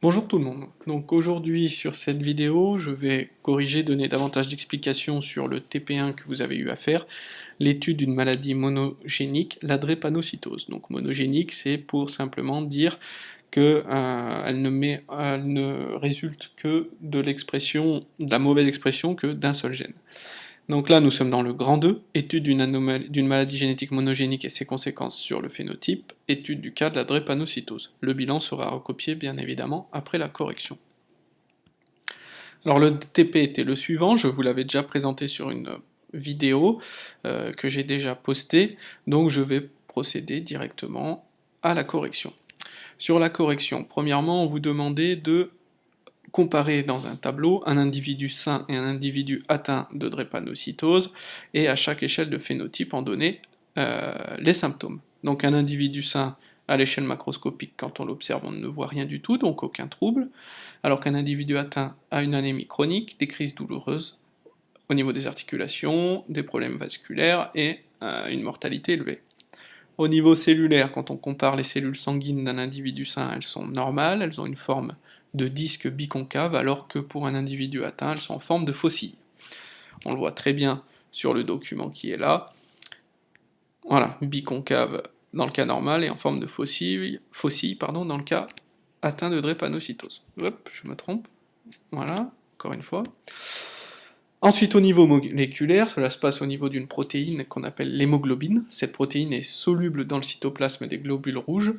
Bonjour tout le monde. Donc aujourd'hui sur cette vidéo, je vais corriger, donner davantage d'explications sur le TP1 que vous avez eu à faire, l'étude d'une maladie monogénique, la drépanocytose. Donc monogénique, c'est pour simplement dire que elle ne résulte que de l'expression, de la mauvaise expression que d'un seul gène. Donc là, nous sommes dans le grand 2, étude d'une maladie génétique monogénique et ses conséquences sur le phénotype, étude du cas de la drépanocytose. Le bilan sera recopié bien évidemment après la correction. Alors le TP était le suivant, je vous l'avais déjà présenté sur une vidéo que j'ai déjà postée, donc je vais procéder directement à la correction. Sur la correction, premièrement, on vous demandait de comparer dans un tableau un individu sain et un individu atteint de drépanocytose, et à chaque échelle de phénotype en donner les symptômes. Donc un individu sain, à l'échelle macroscopique, quand on l'observe, on ne voit rien du tout, donc aucun trouble, alors qu'un individu atteint a une anémie chronique, des crises douloureuses au niveau des articulations, des problèmes vasculaires et une mortalité élevée. Au niveau cellulaire, quand on compare les cellules sanguines d'un individu sain, elles sont normales, elles ont une forme de disque biconcave, alors que pour un individu atteint, elles sont en forme de faucille. On le voit très bien sur le document qui est là. Voilà, biconcave dans le cas normal et en forme de faucille dans le cas atteint de drépanocytose. Hop, je me trompe. Voilà, encore une fois. Ensuite, au niveau moléculaire, cela se passe au niveau d'une protéine qu'on appelle l'hémoglobine. Cette protéine est soluble dans le cytoplasme des globules rouges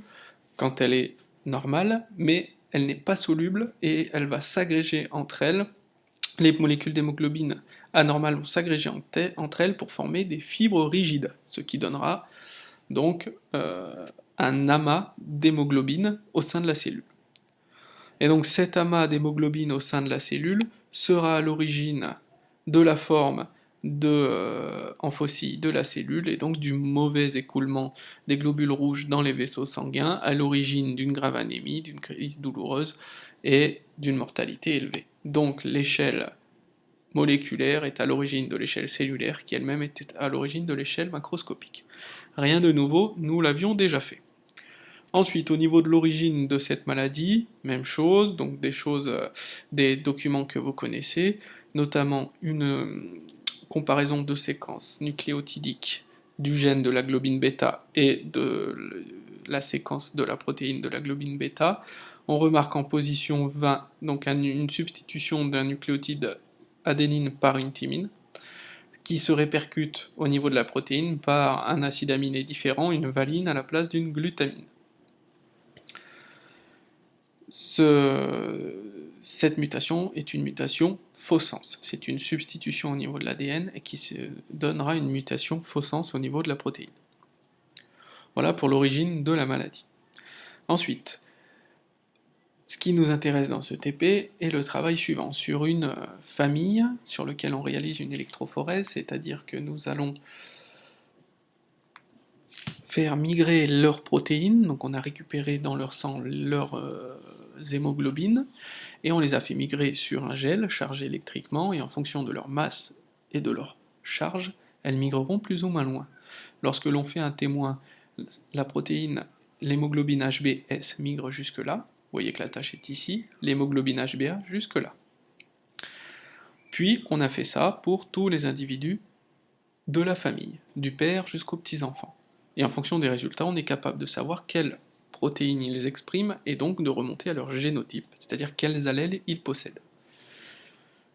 quand elle est normale, mais elle n'est pas soluble et elle va s'agréger entre elles. Les molécules d'hémoglobine anormales vont s'agréger entre elles pour former des fibres rigides, ce qui donnera donc un amas d'hémoglobine au sein de la cellule. Et donc cet amas d'hémoglobine au sein de la cellule sera à l'origine de la forme en faucille de la cellule, et donc du mauvais écoulement des globules rouges dans les vaisseaux sanguins, à l'origine d'une grave anémie, d'une crise douloureuse et d'une mortalité élevée. Donc l'échelle moléculaire est à l'origine de l'échelle cellulaire, qui elle-même était à l'origine de l'échelle macroscopique. Rien de nouveau, nous l'avions déjà fait. Ensuite, au niveau de l'origine de cette maladie, même chose, donc des documents que vous connaissez, notamment une comparaison de séquences nucléotidiques du gène de la globine bêta et de la séquence de la protéine de la globine bêta. On remarque en position 20 donc une substitution d'un nucléotide adénine par une thymine, qui se répercute au niveau de la protéine par un acide aminé différent, une valine à la place d'une glutamine. Cette mutation est une mutation faux sens. C'est une substitution au niveau de l'ADN et qui donnera une mutation faux sens au niveau de la protéine. Voilà pour l'origine de la maladie. Ensuite, ce qui nous intéresse dans ce TP est le travail suivant, sur une famille sur laquelle on réalise une électrophorèse, c'est-à-dire que nous allons faire migrer leurs protéines, donc on a récupéré dans leur sang leurs hémoglobines, et on les a fait migrer sur un gel chargé électriquement, et en fonction de leur masse et de leur charge, elles migreront plus ou moins loin. Lorsque l'on fait un témoin, la protéine, l'hémoglobine HbS migre jusque là, vous voyez que la tâche est ici, l'hémoglobine HbA jusque là. Puis on a fait ça pour tous les individus de la famille, du père jusqu'aux petits-enfants. Et en fonction des résultats, on est capable de savoir quelles protéines ils expriment et donc de remonter à leur génotype, c'est-à-dire quels allèles ils possèdent.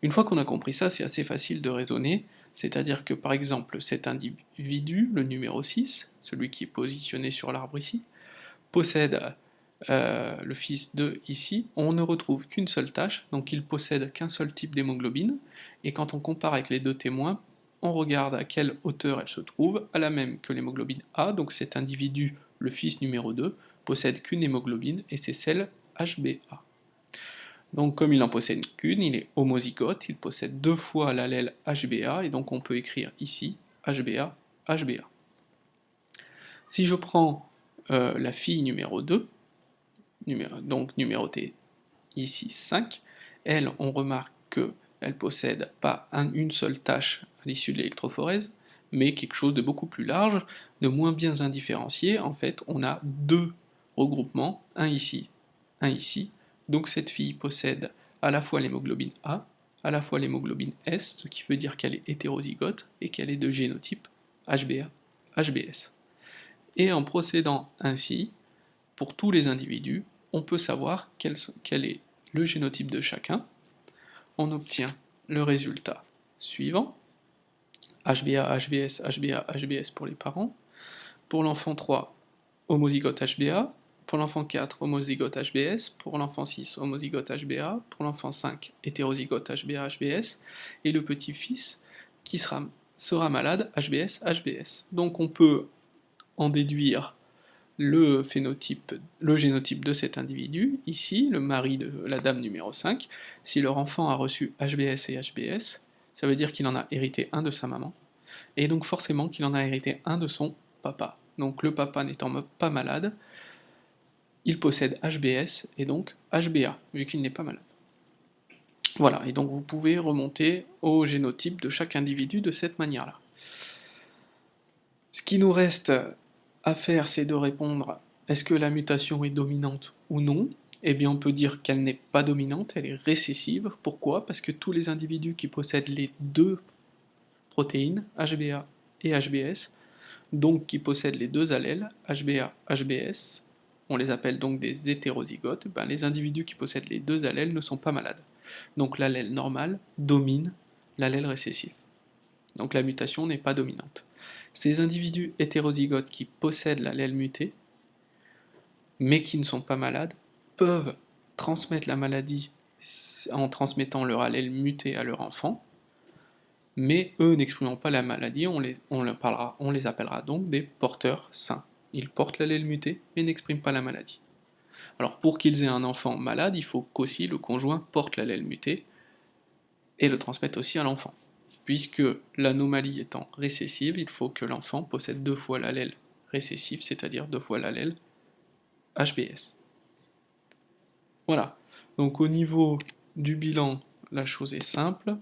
Une fois qu'on a compris ça, c'est assez facile de raisonner, c'est-à-dire que par exemple cet individu, le numéro 6, celui qui est positionné sur l'arbre ici, possède le fils de ici, on ne retrouve qu'une seule tâche, donc il possède qu'un seul type d'hémoglobine, et quand on compare avec les deux témoins, on regarde à quelle hauteur elle se trouve, à la même que l'hémoglobine A, donc cet individu, le fils numéro 2, possède qu'une hémoglobine, et c'est celle HbA. Donc comme il n'en possède qu'une, il est homozygote, il possède deux fois l'allèle HbA, et donc on peut écrire ici HbA, HbA. Si je prends la fille numéro 2, donc numérotée ici 5, elle, on remarque qu'elle possède pas une seule tâche à l'issue de l'électrophorèse, mais quelque chose de beaucoup plus large, de moins bien indifférencié. En fait, on a deux regroupements, un ici, Donc cette fille possède à la fois l'hémoglobine A, à la fois l'hémoglobine S, ce qui veut dire qu'elle est hétérozygote et qu'elle est de génotype HbA, HbS. Et en procédant ainsi, pour tous les individus, on peut savoir quel est le génotype de chacun. On obtient le résultat suivant: HbA, HbS, HbA, HbS pour les parents. Pour l'enfant 3, homozygote HbA. Pour l'enfant 4, homozygote HbS. Pour l'enfant 6, homozygote HbA. Pour l'enfant 5, hétérozygote HbA, HbS. Et le petit-fils qui sera malade, HbS, HbS. Donc on peut en déduire le génotype de cet individu, ici, le mari de la dame numéro 5. Si leur enfant a reçu HbS et HbS, ça veut dire qu'il en a hérité un de sa maman, et donc forcément qu'il en a hérité un de son papa. Donc le papa n'étant pas malade, il possède HbS et donc HbA, vu qu'il n'est pas malade. Voilà, et donc vous pouvez remonter au génotype de chaque individu de cette manière-là. Ce qui nous reste à faire, c'est de répondre: est-ce que la mutation est dominante ou non? Eh bien on peut dire qu'elle n'est pas dominante, elle est récessive. Pourquoi? Parce que tous les individus qui possèdent les deux protéines, HbA et HbS, donc qui possèdent les deux allèles, HbA, HbS, on les appelle donc des hétérozygotes, les individus qui possèdent les deux allèles ne sont pas malades. Donc l'allèle normal domine l'allèle récessif. Donc la mutation n'est pas dominante. Ces individus hétérozygotes qui possèdent l'allèle muté, mais qui ne sont pas malades, peuvent transmettre la maladie en transmettant leur allèle muté à leur enfant, mais eux n'exprimant pas la maladie, on les appellera donc des porteurs sains. Ils portent l'allèle muté, mais n'expriment pas la maladie. Alors pour qu'ils aient un enfant malade, il faut qu'aussi le conjoint porte l'allèle muté, et le transmette aussi à l'enfant. Puisque l'anomalie étant récessive, il faut que l'enfant possède 2 fois l'allèle récessif, c'est-à-dire 2 fois l'allèle HbS. Voilà, donc au niveau du bilan, la chose est simple.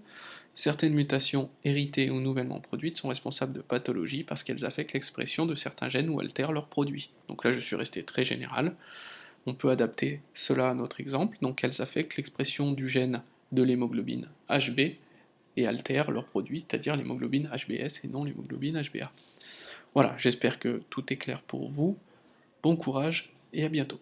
Certaines mutations héritées ou nouvellement produites sont responsables de pathologies parce qu'elles affectent l'expression de certains gènes ou altèrent leurs produits. Donc là je suis resté très général. On peut adapter cela à notre exemple, donc elles affectent l'expression du gène de l'hémoglobine Hb et altèrent leurs produits, c'est-à-dire l'hémoglobine HbS et non l'hémoglobine HbA. Voilà, j'espère que tout est clair pour vous. Bon courage et à bientôt.